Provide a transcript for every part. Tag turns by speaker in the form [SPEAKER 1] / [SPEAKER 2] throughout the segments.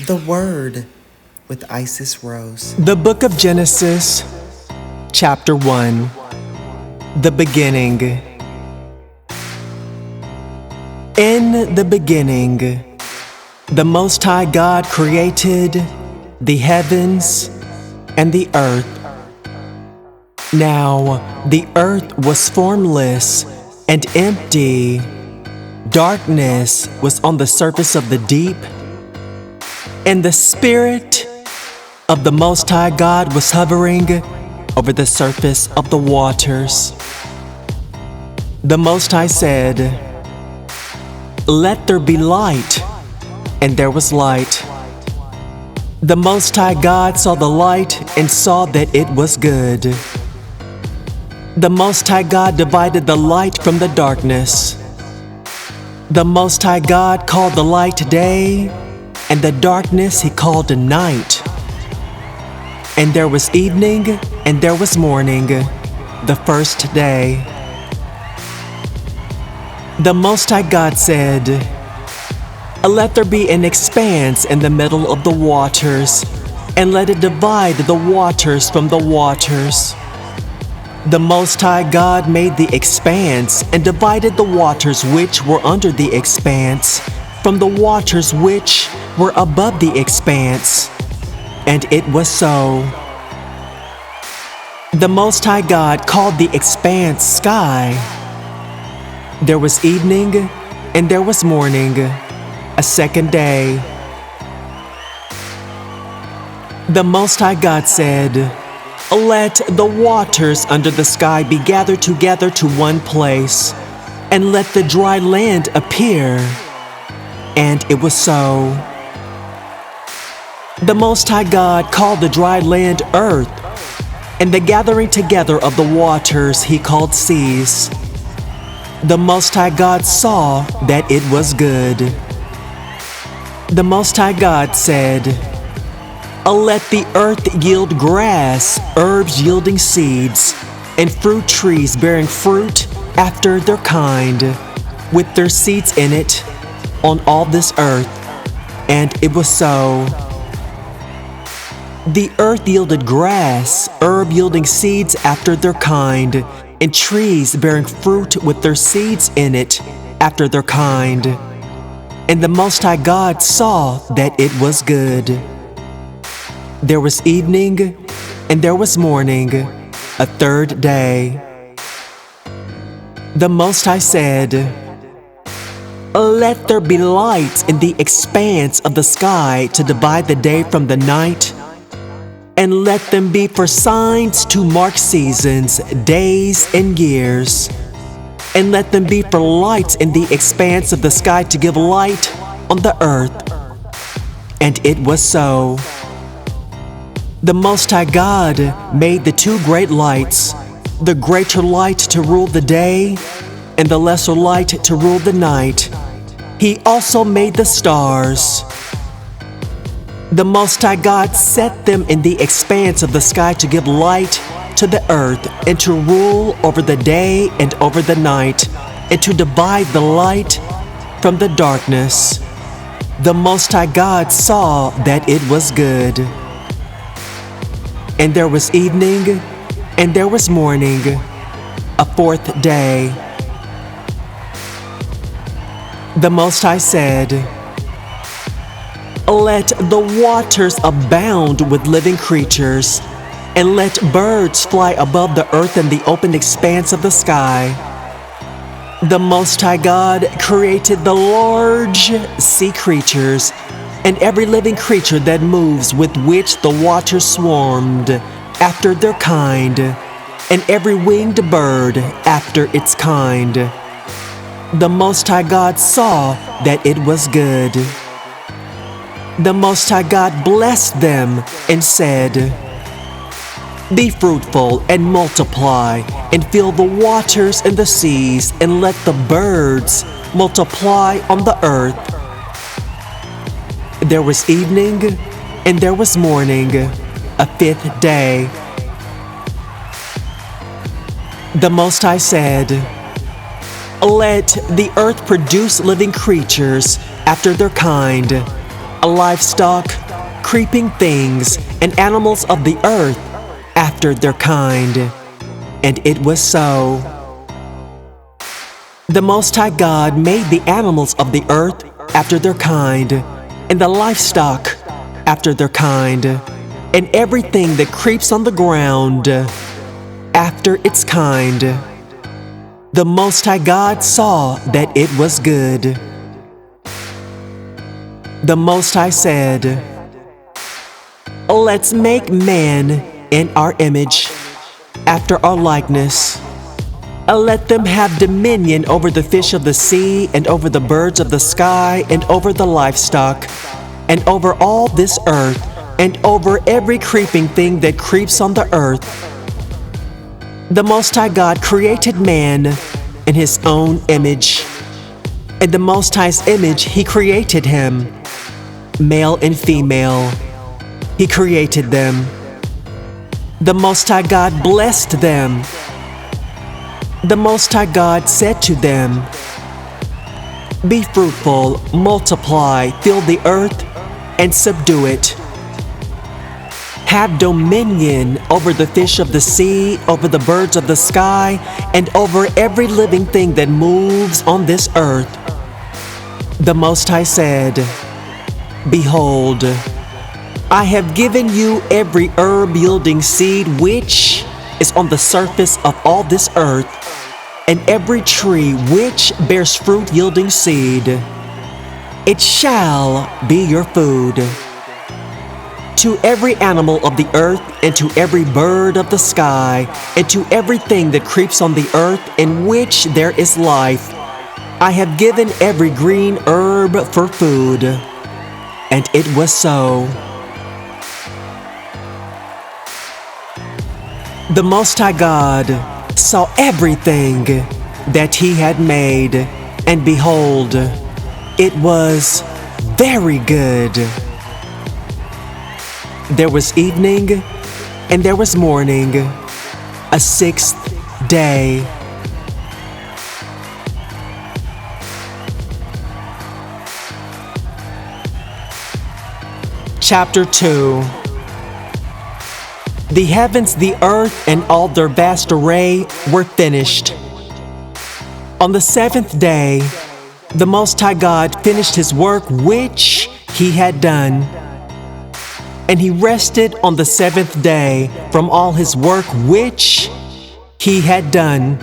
[SPEAKER 1] The Word with IcissRose.
[SPEAKER 2] The Book of Genesis, Chapter 1. The Beginning. In the beginning, the Most High God created the heavens and the earth. Now the earth was formless and empty. Darkness was on the surface of the deep, and the Spirit of the Most High God was hovering over the surface of the waters. The Most High said, "Let there be light," and there was light. The Most High God saw the light and saw that it was good. The Most High God divided the light from the darkness. The Most High God called the light day, and the darkness he called night. And there was evening, and there was morning, the first day. The Most High God said, "Let there be an expanse in the middle of the waters, and let it divide the waters from the waters." The Most High God made the expanse and divided the waters which were under the expanse from the waters which were above the expanse. And it was so. The Most High God called the expanse sky. There was evening, and there was morning, a second day. The Most High God said, "Let the waters under the sky be gathered together to one place, and let the dry land appear." And it was so. The Most High God called the dry land earth, and the gathering together of the waters he called seas. The Most High God saw that it was good. The Most High God said, "Let the earth yield grass, herbs yielding seeds, and fruit trees bearing fruit after their kind, with their seeds in it, on all this earth." And it was so. The earth yielded grass, herb yielding seeds after their kind, and trees bearing fruit with their seeds in it after their kind. And the Most High God saw that it was good. There was evening, and there was morning, a third day. The Most High said, "Let there be lights in the expanse of the sky to divide the day from the night, and let them be for signs to mark seasons, days, and years. And let them be for lights in the expanse of the sky to give light on the earth." And it was so. The Most High God made the two great lights, the greater light to rule the day, and the lesser light to rule the night. He also made the stars. The Most High God set them in the expanse of the sky to give light to the earth, and to rule over the day and over the night, and to divide the light from the darkness. The Most High God saw that it was good. And there was evening, and there was morning, a fourth day. The Most High said, "Let the waters abound with living creatures, and let birds fly above the earth in the open expanse of the sky." The Most High God created the large sea creatures, and every living creature that moves, with which the waters swarmed, after their kind, and every winged bird after its kind. The Most High God saw that it was good. The Most High God blessed them and said, "Be fruitful and multiply, and fill the waters and the seas, and let the birds multiply on the earth." There was evening, and there was morning, a fifth day. The Most High said, "Let the earth produce living creatures after their kind, livestock, creeping things, and animals of the earth after their kind. And it was so. The Most High God made the animals of the earth after their kind, and the livestock after their kind, and everything that creeps on the ground after its kind. The Most High God saw that it was good. The Most High said, "Let's make man in our image, after our likeness. Let them have dominion over the fish of the sea, and over the birds of the sky, and over the livestock, and over all this earth, and over every creeping thing that creeps on the earth." The Most High God created man in His own image. In the Most High's image He created him. Male and female, He created them. The Most High God blessed them. The Most High God said to them, "Be fruitful, multiply, fill the earth, and subdue it. Have dominion over the fish of the sea, over the birds of the sky, and over every living thing that moves on this earth." The Most High said, "Behold, I have given you every herb-yielding seed which is on the surface of all this earth, and every tree which bears fruit-yielding seed. It shall be your food. To every animal of the earth, and to every bird of the sky, and to everything that creeps on the earth in which there is life, I have given every green herb for food." And it was so. The Most High God saw everything that He had made, and behold, it was very good. There was evening, and there was morning, a sixth day. Chapter 2. The heavens, the earth, and all their vast array were finished. On the seventh day, the Most High God finished His work which He had done. And He rested on the seventh day from all His work which He had done.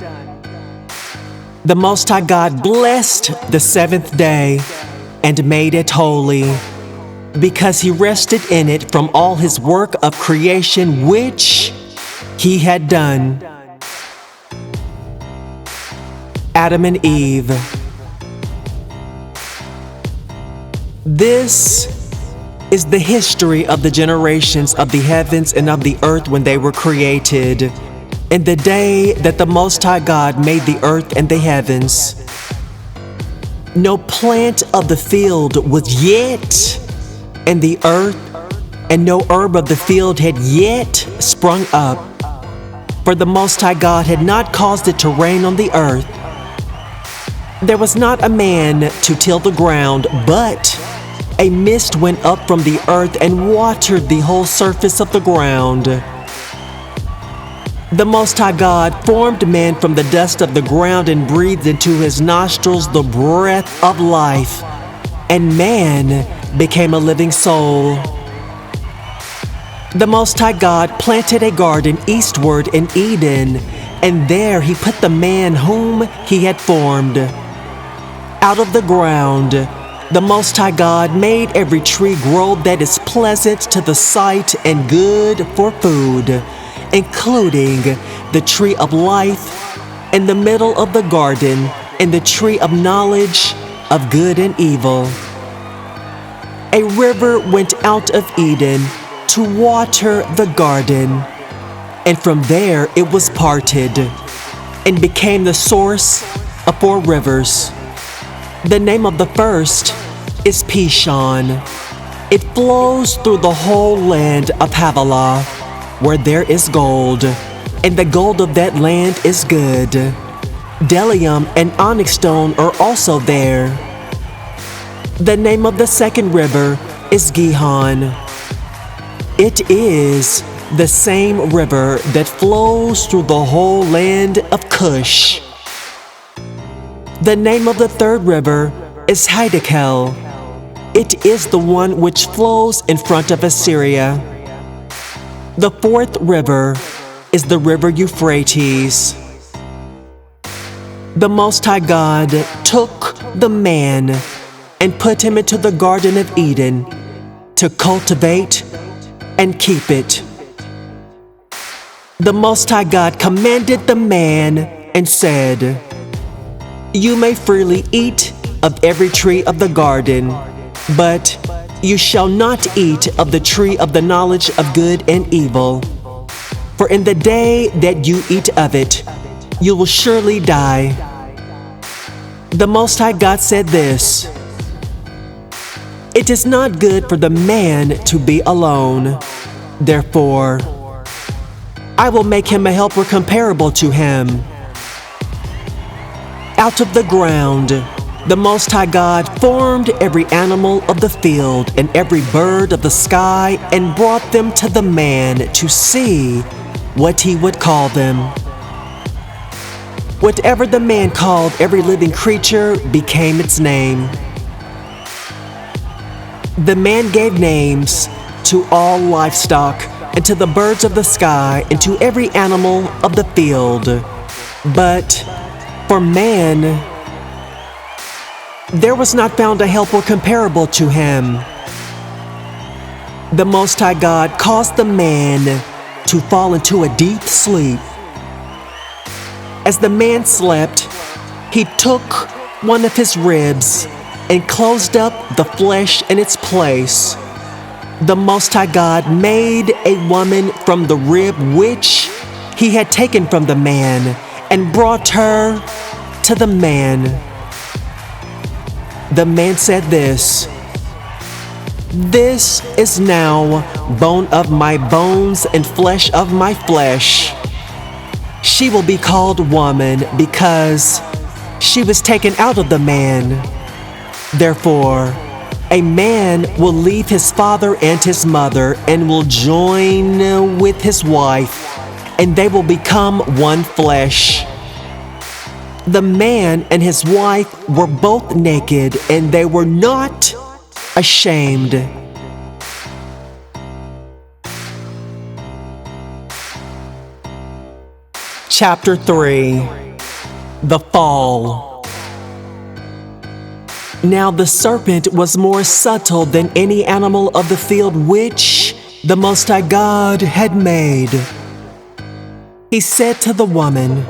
[SPEAKER 2] The Most High God blessed the seventh day and made it holy, because He rested in it from all His work of creation which He had done. Adam and Eve. This is the history of the generations of the heavens and of the earth when they were created, in the day that the Most High God made the earth and the heavens. No plant of the field was yet in the earth, and no herb of the field had yet sprung up, for the Most High God had not caused it to rain on the earth. There was not a man to till the ground, but a mist went up from the earth and watered the whole surface of the ground. The Most High God formed man from the dust of the ground and breathed into his nostrils the breath of life, and man became a living soul. The Most High God planted a garden eastward in Eden, and there He put the man whom He had formed. Out of the ground, the Most High God made every tree grow that is pleasant to the sight and good for food, including the tree of life in the middle of the garden, and the tree of knowledge of good and evil. A river went out of Eden to water the garden, and from there it was parted and became the source of 4 rivers. The name of the first is Pishon. It flows through the whole land of Havilah, where there is gold, and the gold of that land is good. Bdellium and onyx stone are also there. The name of the second river is Gihon. It is the same river that flows through the whole land of Cush. The name of the third river is Hiddekel. It is the one which flows in front of Assyria. The fourth river is the river Euphrates. The Most High God took the man and put him into the Garden of Eden to cultivate and keep it. The Most High God commanded the man and said, "You may freely eat of every tree of the garden, but you shall not eat of the tree of the knowledge of good and evil. For in the day that you eat of it, you will surely die." The Most High God said this, "It is not good for the man to be alone. Therefore, I will make him a helper comparable to him." Out of the ground, the Most High God formed every animal of the field and every bird of the sky and brought them to the man to see what he would call them. Whatever the man called every living creature became its name. The man gave names to all livestock and to the birds of the sky and to every animal of the field. But for man, there was not found a helper comparable to him. The Most High God caused the man to fall into a deep sleep. As the man slept, he took one of his ribs and closed up the flesh in its place. The Most High God made a woman from the rib which he had taken from the man and brought her to the man. The man said this, "This is now bone of my bones and flesh of my flesh. She will be called woman because she was taken out of the man. Therefore, a man will leave his father and his mother and will join with his wife, and they will become one flesh." The man and his wife were both naked, and they were not ashamed. Chapter 3. The Fall. Now the serpent was more subtle than any animal of the field which the Most High God had made. He said to the woman,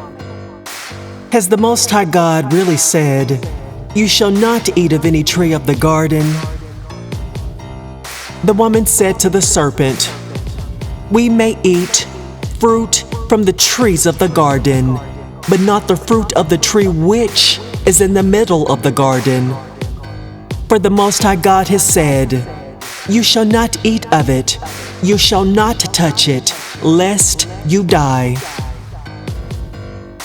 [SPEAKER 2] "Has the Most High God really said, 'You shall not eat of any tree of the garden'?" The woman said to the serpent, "We may eat fruit from the trees of the garden, but not the fruit of the tree which is in the middle of the garden. For the Most High God has said, 'You shall not eat of it, you shall not touch it, lest you die.'"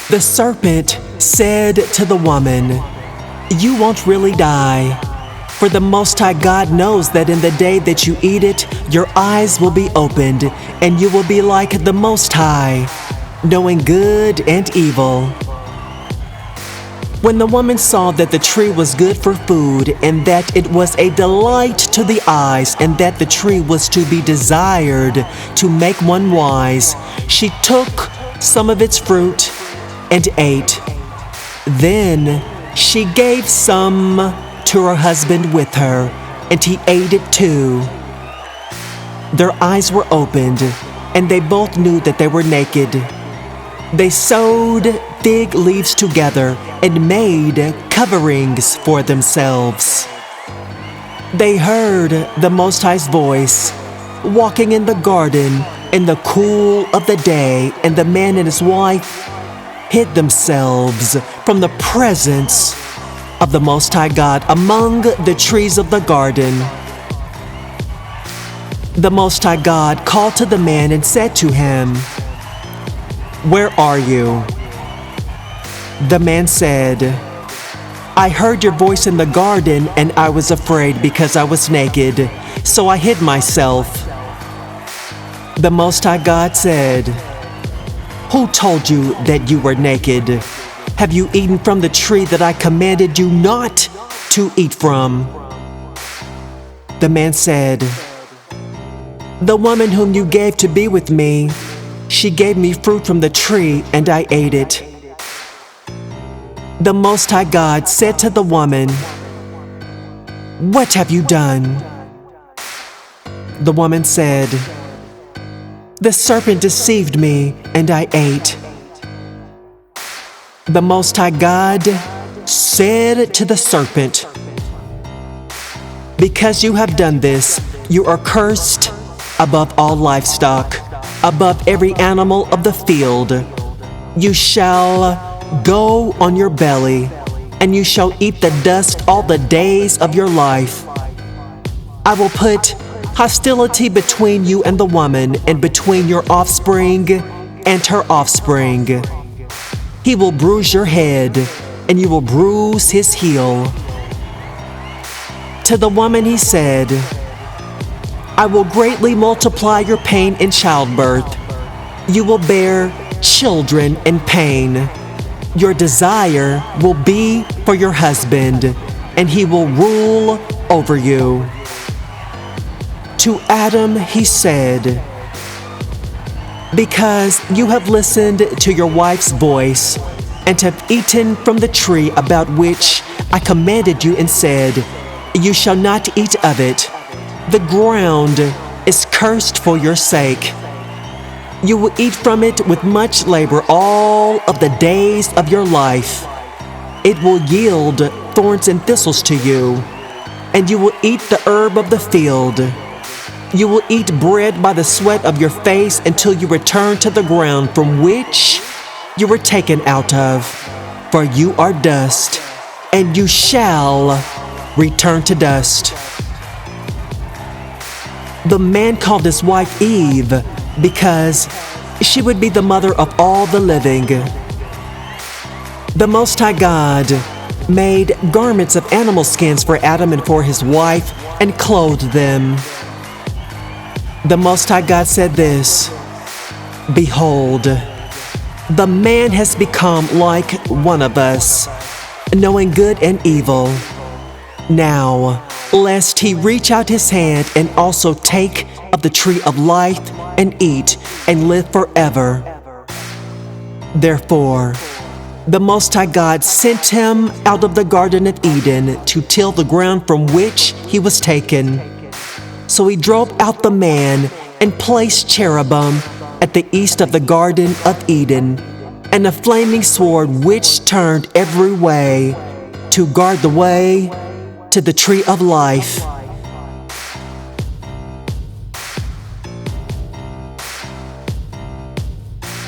[SPEAKER 2] The serpent said to the woman, "You won't really die, for the Most High God knows that in the day that you eat it, your eyes will be opened, and you will be like the Most High, knowing good and evil." When the woman saw that the tree was good for food, and that it was a delight to the eyes, and that the tree was to be desired to make one wise, she took some of its fruit and ate. Then she gave some to her husband with her, and he ate it too. Their eyes were opened, and they both knew that they were naked. They sewed fig leaves together and made coverings for themselves. They heard the Most High's voice walking in the garden in the cool of the day, and the man and his wife hid themselves from the presence of the Most High God among the trees of the garden. The Most High God called to the man and said to him, "Where are you?" The man said, "I heard your voice in the garden, and I was afraid because I was naked, so I hid myself. The Most High God said, "Who told you that you were naked? Have you eaten from the tree that I commanded you not to eat from?" The man said, "The woman whom you gave to be with me, she gave me fruit from the tree and I ate it." The Most High God said to the woman, "What have you done?" The woman said, "The serpent deceived me and I ate." The Most High God said to the serpent, "Because you have done this, you are cursed above all livestock, above every animal of the field. You shall go on your belly, and you shall eat the dust all the days of your life. I will put hostility between you and the woman, and between your offspring and her offspring. He will bruise your head, and you will bruise his heel." To the woman he said, "I will greatly multiply your pain in childbirth. You will bear children in pain. Your desire will be for your husband, and he will rule over you." To Adam he said, "Because you have listened to your wife's voice, and have eaten from the tree about which I commanded you and said, 'You shall not eat of it,' the ground is cursed for your sake. You will eat from it with much labor all of the days of your life. It will yield thorns and thistles to you, and you will eat the herb of the field. You will eat bread by the sweat of your face until you return to the ground from which you were taken out of, for you are dust, and you shall return to dust." The man called his wife Eve because she would be the mother of all the living. The Most High God made garments of animal skins for Adam and for his wife and clothed them. The Most High God said this, "Behold, the man has become like one of us, knowing good and evil. Now, lest he reach out his hand and also take of the tree of life and eat and live forever." Therefore, the Most High God sent him out of the Garden of Eden to till the ground from which he was taken. So he drove out the man and placed cherubim at the east of the Garden of Eden, and a flaming sword which turned every way to guard the way to the tree of life.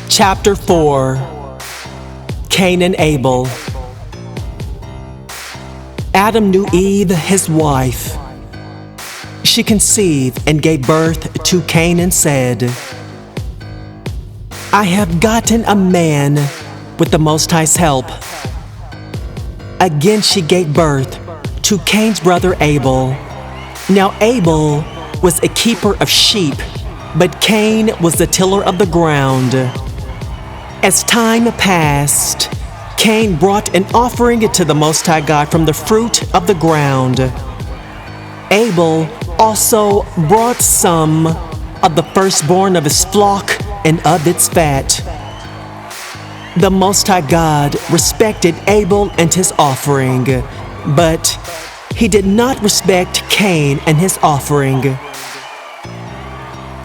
[SPEAKER 2] Chapter 4. Cain and Abel. Adam knew Eve, his wife. She conceived and gave birth to Cain and said, "I have gotten a man with the Most High's help." Again she gave birth to Cain's brother Abel. Now Abel was a keeper of sheep, but Cain was the tiller of the ground. As time passed, Cain brought an offering to the Most High God from the fruit of the ground. Abel also brought some of the firstborn of his flock and of its fat. The Most High God respected Abel and his offering, but he did not respect Cain and his offering.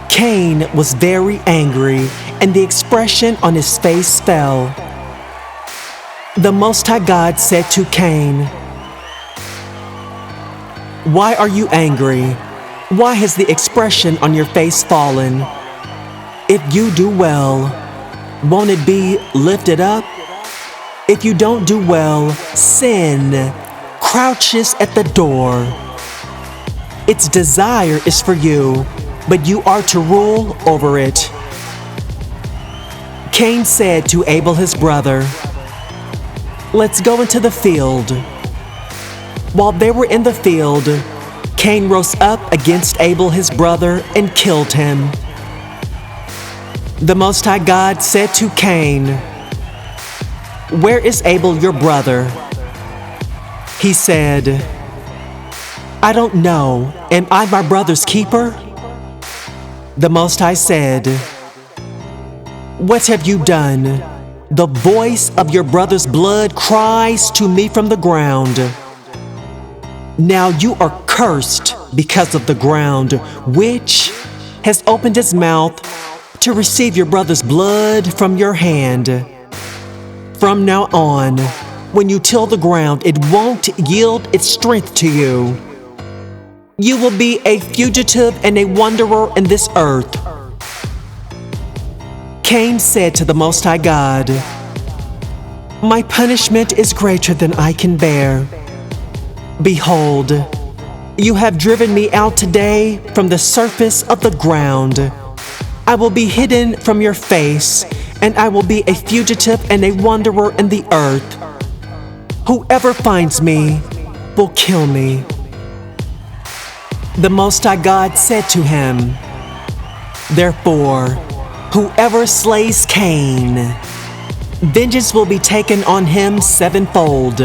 [SPEAKER 2] Cain was very angry, and the expression on his face fell. The Most High God said to Cain, "Why are you angry? Why has the expression on your face fallen? If you do well, won't it be lifted up? If you don't do well, sin crouches at the door. Its desire is for you, but you are to rule over it." Cain said to Abel his brother, "Let's go into the field." While they were in the field, Cain rose up against Abel his brother and killed him. The Most High God said to Cain, "Where is Abel your brother?" He said, "I don't know. Am I my brother's keeper?" The Most High said, "What have you done? The voice of your brother's blood cries to me from the ground. Now you are cursed because of the ground, which has opened its mouth to receive your brother's blood from your hand. From now on, when you till the ground, it won't yield its strength to you. You will be a fugitive and a wanderer in this earth." Cain said to the Most High God, "My punishment is greater than I can bear. Behold, you have driven me out today from the surface of the ground. I will be hidden from your face, and I will be a fugitive and a wanderer in the earth. Whoever finds me will kill me." The Most High God said to him, "Therefore, whoever slays Cain, vengeance will be taken on him sevenfold."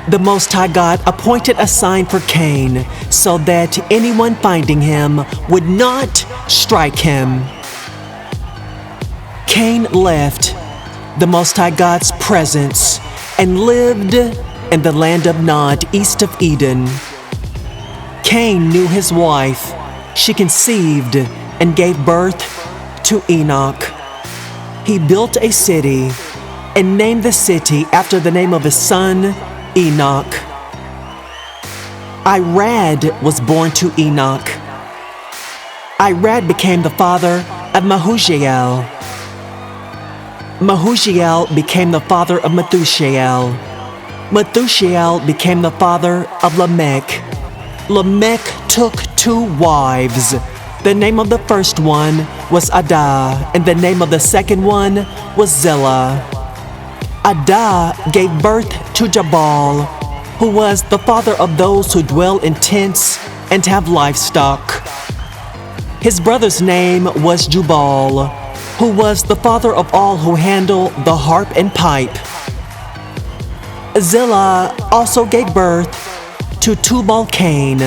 [SPEAKER 2] The Most High God appointed a sign for Cain so that anyone finding him would not strike him. Cain left the Most High God's presence and lived in the land of Nod, east of Eden. Cain knew his wife. She conceived and gave birth to Enoch. He built a city and named the city after the name of his son, Enoch. Irad was born to Enoch. Irad became the father of Mahujael. Mahujael became the father of Methusael. Methusael became the father of Lamech. Lamech took 2 wives. The name of the first one was Adah, and the name of the second one was Zillah. Adah gave birth to Jabal, who was the father of those who dwell in tents and have livestock. His brother's name was Jubal, who was the father of all who handle the harp and pipe. Zillah also gave birth to Tubal-Cain,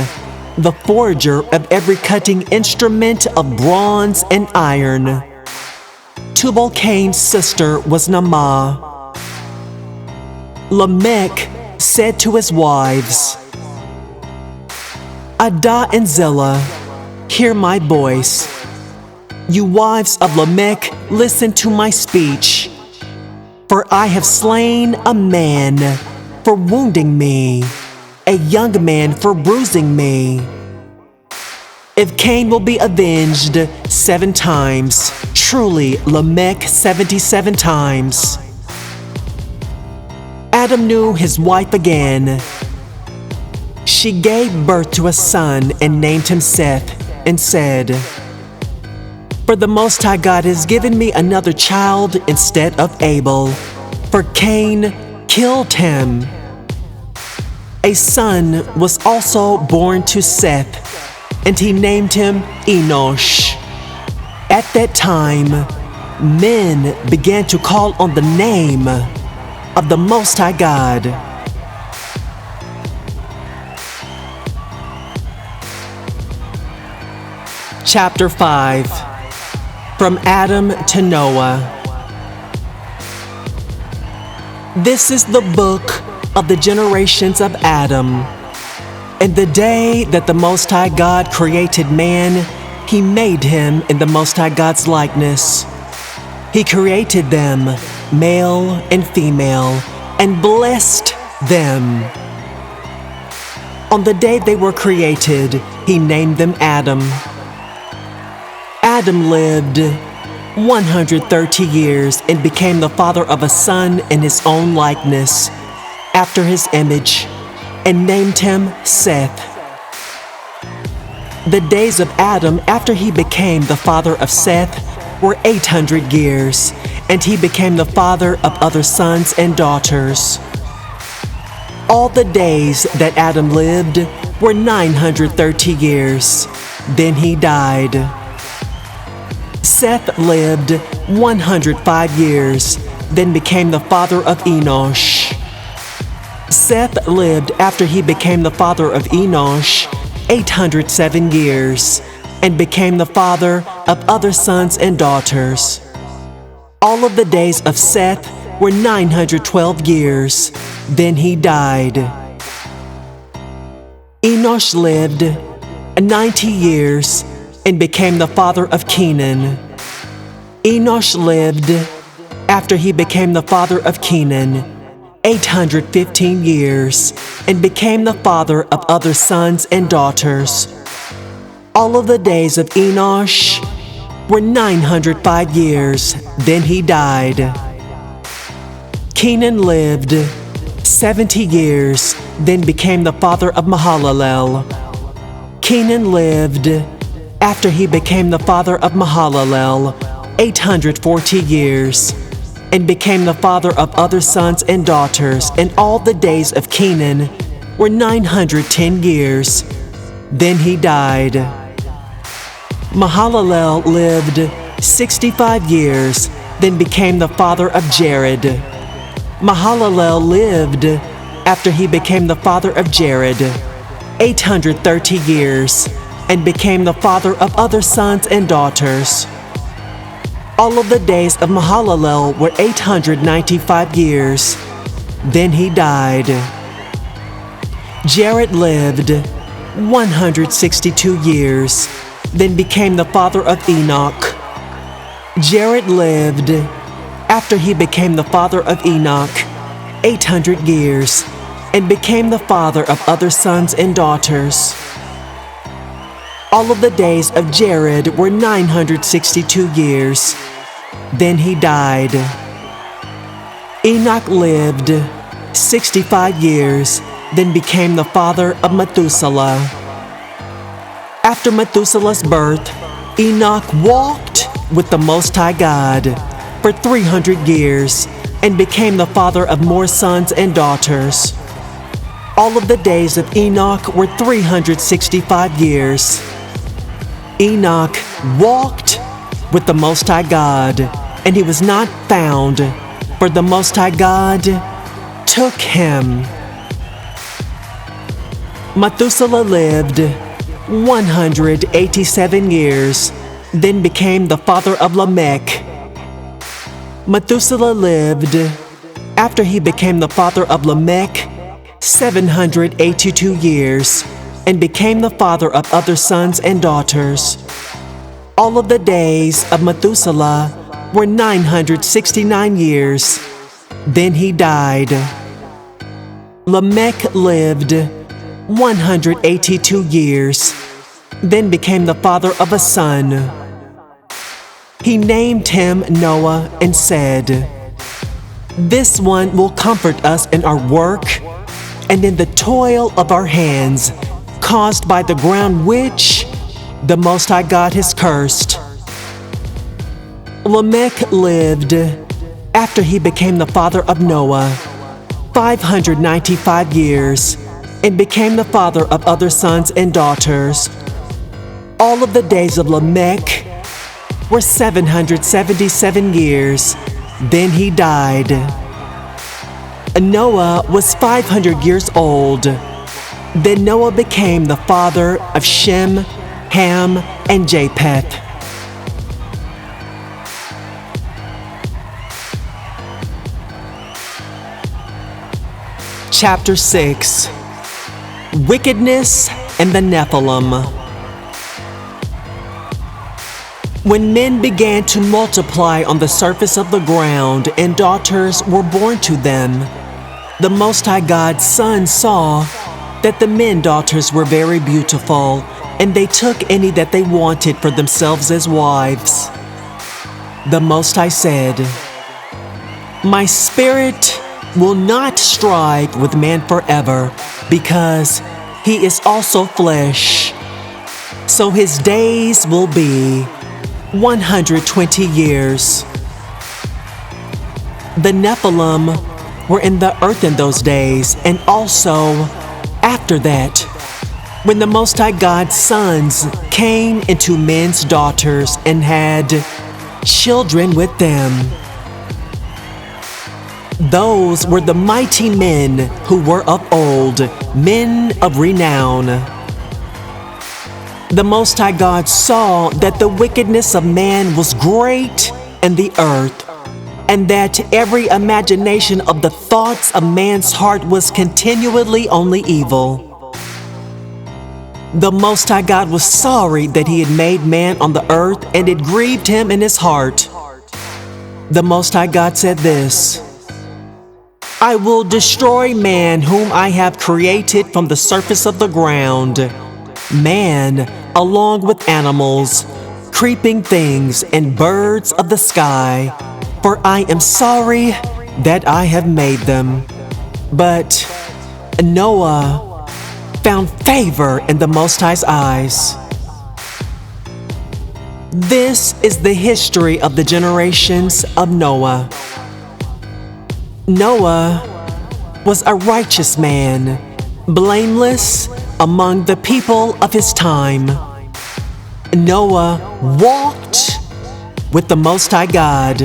[SPEAKER 2] the forger of every cutting instrument of bronze and iron. Tubal-Cain's sister was Naamah. Lamech said to his wives, "Adah and Zillah, hear my voice. You wives of Lamech, listen to my speech. For I have slain a man for wounding me, a young man for bruising me. If Cain will be avenged 7 times, truly Lamech 77 times." Adam knew his wife again. She gave birth to a son and named him Seth, and said, "For the Most High God has given me another child instead of Abel, for Cain killed him." A son was also born to Seth, and he named him Enosh. At that time, men began to call on the name of the Most High God. Chapter 5. From Adam to Noah. This is the book of the generations of Adam. In the day that the Most High God created man, He made him in the Most High God's likeness. He created them, male and female, and blessed them. On the day they were created, He named them Adam. Adam lived 130 years and became the father of a son in his own likeness, after his image, and named him Seth. The days of Adam after he became the father of Seth were 800 years, and he became the father of other sons and daughters. All the days that Adam lived were 930 years. Then he died. Seth lived 105 years, then became the father of Enosh. Seth lived after he became the father of Enosh 807 years, and became the father of other sons and daughters. All of the days of Seth were 912 years, then he died. Enosh lived 90 years and became the father of Kenan. Enosh lived, after he became the father of Kenan, 815 years and became the father of other sons and daughters. All of the days of Enosh were 905 years, then he died. Kenan lived 70 years, then became the father of Mahalalel. Kenan lived, after he became the father of Mahalalel, 840 years, and became the father of other sons and daughters, and all the days of Kenan were 910 years. Then he died. Mahalalel lived 65 years, then became the father of Jared. Mahalalel lived, after he became the father of Jared, 830 years, and became the father of other sons and daughters. All of the days of Mahalalel were 895 years. Then he died. Jared lived 162 years, then became the father of Enoch. Jared lived, after he became the father of Enoch, 800 years, and became the father of other sons and daughters. All of the days of Jared were 962 years. Then he died. Enoch lived 65 years, then became the father of Methuselah. After Methuselah's birth, Enoch walked with the Most High God for 300 years and became the father of more sons and daughters. All of the days of Enoch were 365 years. Enoch walked with the Most High God, and he was not found, for the Most High God took him. Methuselah lived 187 years, then became the father of Lamech. Methuselah lived, after he became the father of Lamech, 782 years, and became the father of other sons and daughters. All of the days of Methuselah were 969 years. Then he died. Lamech lived 182 years, then became the father of a son. He named him Noah and said, "This one will comfort us in our work and in the toil of our hands, caused by the ground which the Most High God has cursed." Lamech lived, after he became the father of Noah, 595 years, and became the father of other sons and daughters. All of the days of Lamech were 777 years. Then he died. Noah was 500 years old. Then Noah became the father of Shem, Ham, and Japheth. Chapter 6. Wickedness and the Nephilim. When men began to multiply on the surface of the ground and daughters were born to them, the Most High God's Son saw that the men daughters were very beautiful, and they took any that they wanted for themselves as wives. The Most High said, "My spirit will not strive with man forever, because he is also flesh. So his days will be 120 years. The Nephilim were in the earth in those days, and also after that. When the Most High God's sons came into men's daughters and had children with them, those were the mighty men who were of old, men of renown. The Most High God saw that the wickedness of man was great in the earth, and that every imagination of the thoughts of man's heart was continually only evil. The Most High God was sorry that He had made man on the earth, and it grieved Him in His heart. The Most High God said this: I will destroy man whom I have created from the surface of the ground, man along with animals, creeping things, and birds of the sky, for I am sorry that I have made them. But Noah found favor in the Most High's eyes. This is the history of the generations of Noah. Noah was a righteous man, blameless among the people of his time. Noah walked with the Most High God.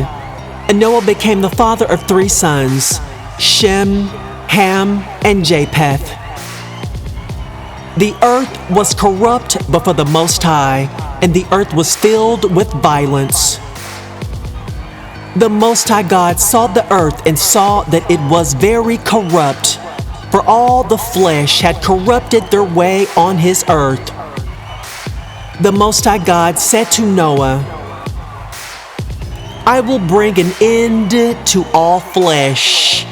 [SPEAKER 2] Noah became the father of 3 sons, Shem, Ham, and Japheth. The earth was corrupt before the Most High, and the earth was filled with violence. The Most High God saw the earth and saw that it was very corrupt, for all the flesh had corrupted their way on His earth. The Most High God said to Noah, I will bring an end to all flesh,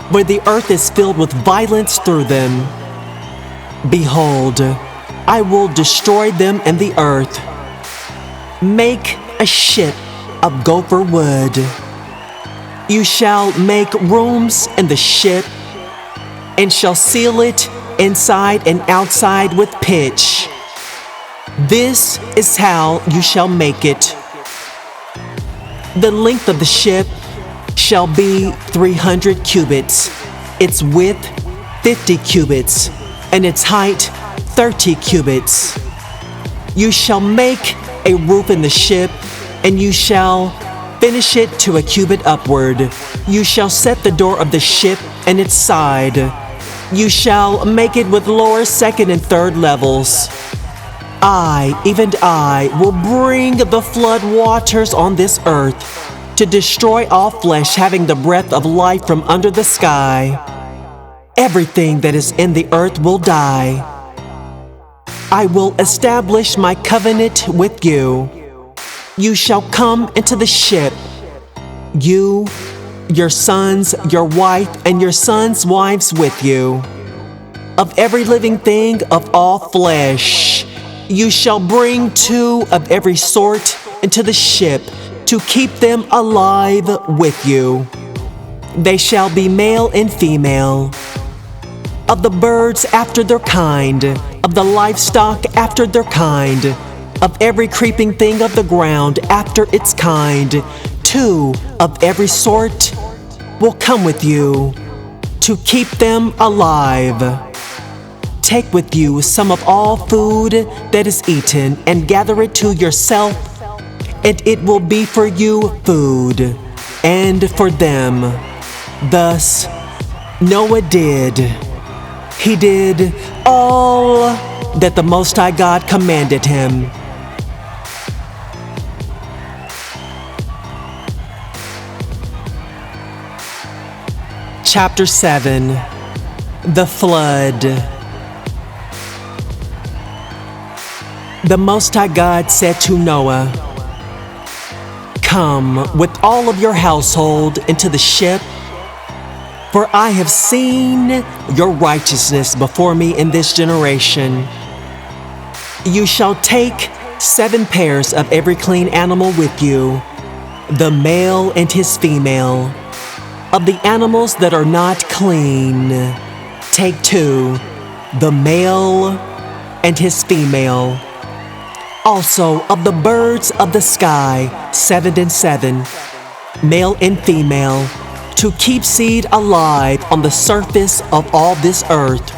[SPEAKER 2] where the earth is filled with violence through them. Behold, I will destroy them in the earth. Make a ship of gopher wood. You shall make rooms in the ship, and shall seal it inside and outside with pitch. This is how you shall make it. The length of the ship shall be 300 cubits, its width 50 cubits, and its height 30 cubits. You shall make a roof in the ship, and you shall finish it to a cubit upward. You shall set the door of the ship and its side. You shall make it with lower, second, and third levels. I, even I, will bring the flood waters on this earth to destroy all flesh having the breath of life from under the sky. Everything that is in the earth will die. I will establish my covenant with you. You shall come into the ship, you, your sons, your wife, and your sons' wives with you. Of every living thing of all flesh, you shall bring 2 of every sort into the ship to keep them alive with you. They shall be male and female. Of the birds after their kind, of the livestock after their kind, of every creeping thing of the ground after its kind, 2 of every sort will come with you to keep them alive. Take with you some of all food that is eaten, and gather it to yourself, and it will be for you food, and for them. Thus Noah did. He did all that the Most High God commanded him. Chapter 7. The Flood. The Most High God said to Noah, Come with all of your household into the ship, for I have seen your righteousness before me in this generation. You shall take 7 pairs of every clean animal with you, the male and his female. Of the animals that are not clean, take 2, the male and his female. Also of the birds of the sky, 7 and 7, male and female, to keep seed alive on the surface of all this earth.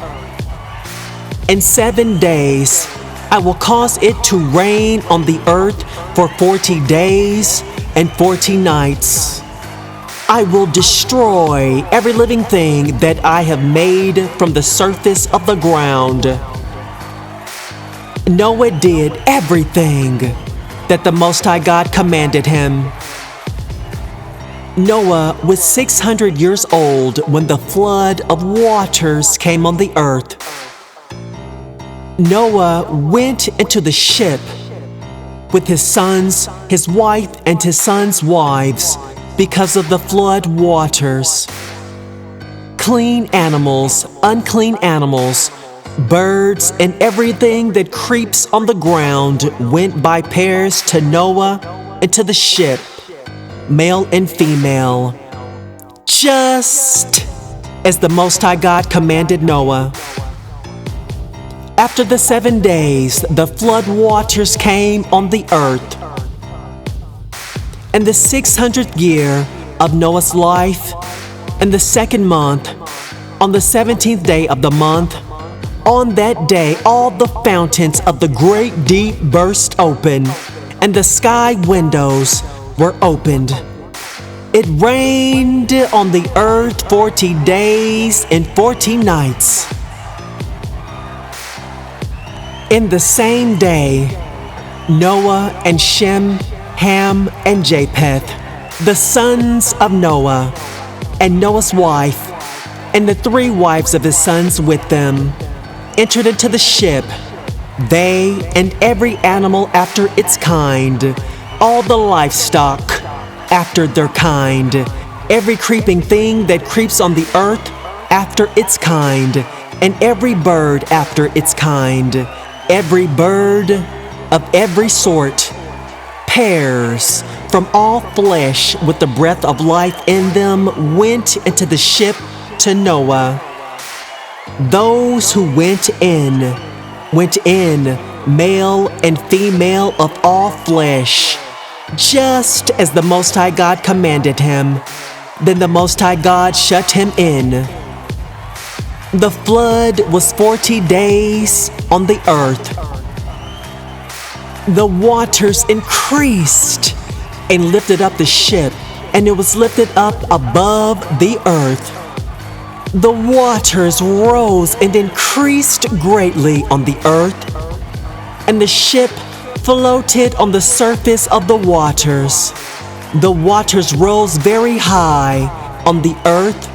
[SPEAKER 2] In 7 days, I will cause it to rain on the earth for 40 days and 40 nights. I will destroy every living thing that I have made from the surface of the ground. Noah did everything that the Most High God commanded him. Noah was 600 years old when the flood of waters came on the earth. Noah went into the ship with his sons, his wife, and his sons' wives because of the flood waters. Clean animals, unclean animals, birds, and everything that creeps on the ground went by pairs to Noah and to the ship, male and female, just as the Most High God commanded Noah. After the 7 days, the flood waters came on the earth. In the 600th year of Noah's life, in the 2nd month, on the 17th day of the month, on that day all the fountains of the great deep burst open, and the sky windows were opened. It rained on the earth 40 days and 40 nights. In the same day, Noah and Shem, Ham, and Japheth, the sons of Noah, and Noah's wife, and the 3 wives of his sons with them, entered into the ship, they and every animal after its kind, all the livestock after their kind, every creeping thing that creeps on the earth after its kind, and every bird after its kind, every bird of every sort, pairs from all flesh with the breath of life in them went into the ship to Noah. Those who went in, male and female of all flesh, just as the Most High God commanded him. Then the Most High God shut him in. The flood was 40 days on the earth. The waters increased and lifted up the ship, and it was lifted up above the earth. The waters rose and increased greatly on the earth, and the ship floated on the surface of the waters. The waters rose very high on the earth.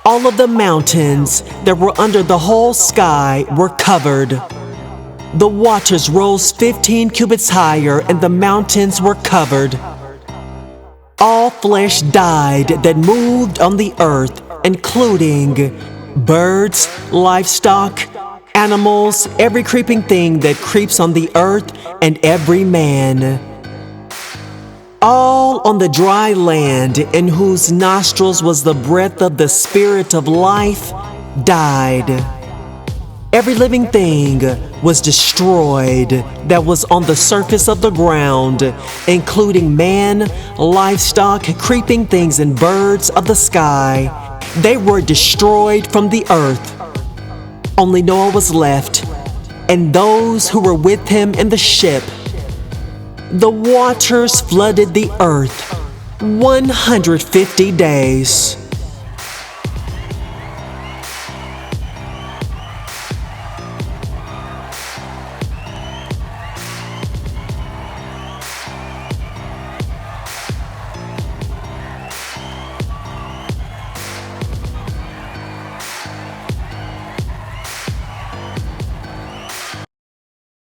[SPEAKER 2] All of the mountains that were under the whole sky were covered. The waters rose 15 cubits higher, and the mountains were covered. All flesh died that moved on the earth, including birds, livestock, animals, every creeping thing that creeps on the earth, and every man. All on the dry land, in whose nostrils was the breath of the Spirit of life, died. Every living thing was destroyed that was on the surface of the ground, including man, livestock, creeping things, and birds of the sky. They were destroyed from the earth. Only Noah was left, and those who were with him in the ship. The waters flooded the earth 150 days.